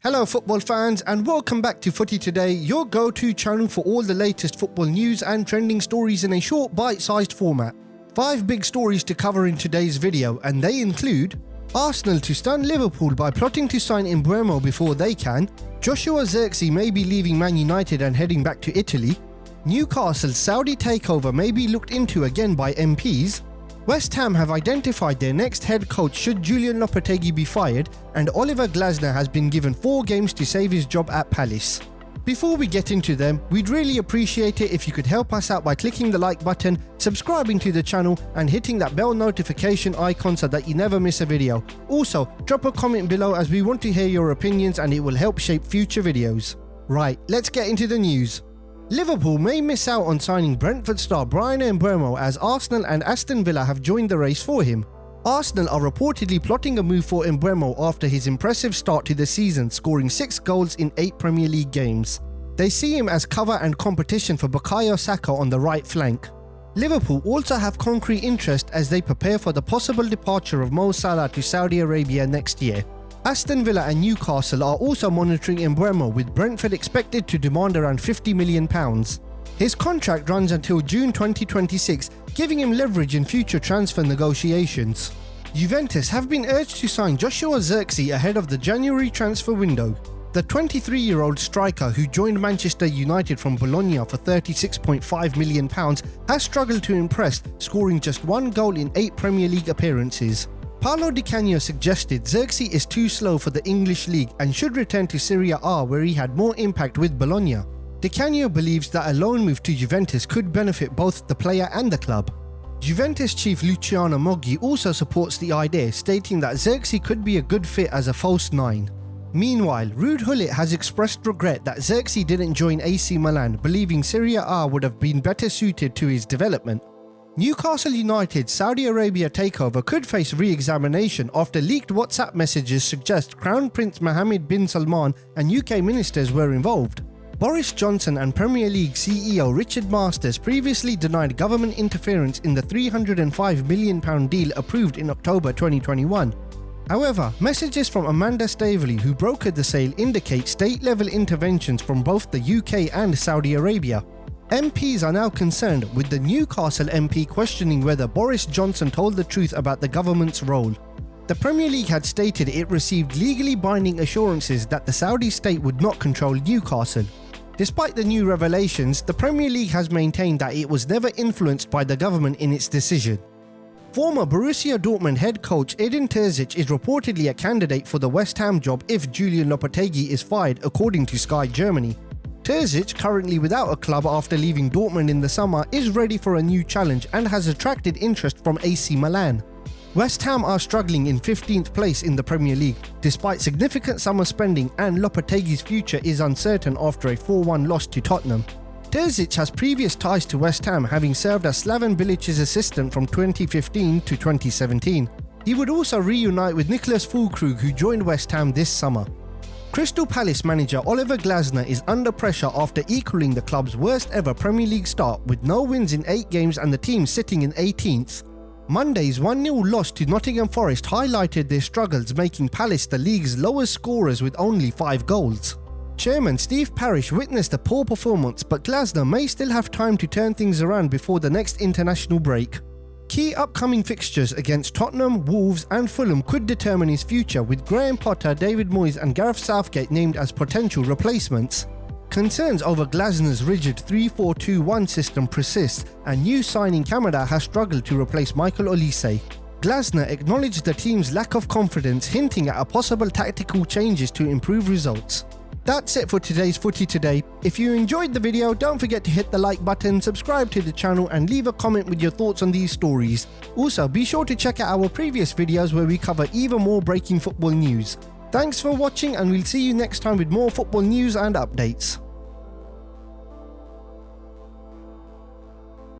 Hello football fans and welcome back to Footy Today, your go-to channel for all the latest football news and trending stories in a short bite-sized format. 5 big stories to cover in today's video, and they include Arsenal to stun Liverpool by plotting to sign Mbeumo before they can, Joshua Zirkzee may be leaving Man United and heading back to Italy, Newcastle's Saudi takeover may be looked into again by MPs, West Ham have identified their next head coach should Julian Lopetegui be fired, and Oliver Glasner has been given 4 games to save his job at Palace. Before we get into them, we'd really appreciate it if you could help us out by clicking the like button, subscribing to the channel and hitting that bell notification icon so that you never miss a video. Also, drop a comment below as we want to hear your opinions and it will help shape future videos. Right, let's get into the news. Liverpool may miss out on signing Brentford star Bryan Mbeumo as Arsenal and Aston Villa have joined the race for him. Arsenal are reportedly plotting a move for Mbeumo after his impressive start to the season, scoring 6 goals in 8 Premier League games. They see him as cover and competition for Bukayo Saka on the right flank. Liverpool also have concrete interest as they prepare for the possible departure of Mo Salah to Saudi Arabia next year. Aston Villa and Newcastle are also monitoring Mbeumo, with Brentford expected to demand around £50 million. His contract runs until June 2026, giving him leverage in future transfer negotiations. Juventus have been urged to sign Joshua Zirkzee ahead of the January transfer window. The 23-year-old striker, who joined Manchester United from Bologna for £36.5 million, has struggled to impress, scoring just 1 goal in 8 Premier League appearances. Paolo Di Canio suggested Zirkzee is too slow for the English league and should return to Serie A where he had more impact with Bologna. Di Canio believes that a loan move to Juventus could benefit both the player and the club. Juventus chief Luciano Moggi also supports the idea, stating that Zirkzee could be a good fit as a false 9. Meanwhile, Ruud Gullit has expressed regret that Zirkzee didn't join AC Milan, believing Serie A would have been better suited to his development. Newcastle United's Saudi Arabia takeover could face re-examination after leaked WhatsApp messages suggest Crown Prince Mohammed bin Salman and UK ministers were involved. Boris Johnson and Premier League CEO Richard Masters previously denied government interference in the £305 million deal approved in October 2021. However, messages from Amanda Staveley, who brokered the sale, indicate state-level interventions from both the UK and Saudi Arabia. MPs are now concerned, with the Newcastle MP questioning whether Boris Johnson told the truth about the government's role. The Premier League had stated it received legally binding assurances that the Saudi state would not control Newcastle. Despite the new revelations, the Premier League has maintained that it was never influenced by the government in its decision. Former Borussia Dortmund head coach Edin Terzic is reportedly a candidate for the West Ham job if Julian Lopetegui is fired, according to Sky Germany. Terzic, currently without a club after leaving Dortmund in the summer, is ready for a new challenge and has attracted interest from AC Milan. West Ham are struggling in 15th place in the Premier League, despite significant summer spending, and Lopetegui's future is uncertain after a 4-1 loss to Tottenham. Terzic has previous ties to West Ham, having served as Slaven Bilic's assistant from 2015 to 2017. He would also reunite with Nicholas Füllkrug, who joined West Ham this summer. Crystal Palace manager Oliver Glasner is under pressure after equalling the club's worst ever Premier League start with no wins in 8 games and the team sitting in 18th. Monday's 1-0 loss to Nottingham Forest highlighted their struggles, making Palace the league's lowest scorers with only 5 goals. Chairman Steve Parish witnessed a poor performance, but Glasner may still have time to turn things around before the next international break. Key upcoming fixtures against Tottenham, Wolves and Fulham could determine his future, with Graham Potter, David Moyes and Gareth Southgate named as potential replacements. Concerns over Glasner's rigid 3-4-2-1 system persist, and new signing Kamada has struggled to replace Michael Olise. Glasner acknowledged the team's lack of confidence, hinting at a possible tactical changes to improve results. That's it for today's Footy Today. If you enjoyed the video, don't forget to hit the like button, subscribe to the channel and leave a comment with your thoughts on these stories. Also, be sure to check out our previous videos where we cover even more breaking football news. Thanks for watching, and we'll see you next time with more football news and updates.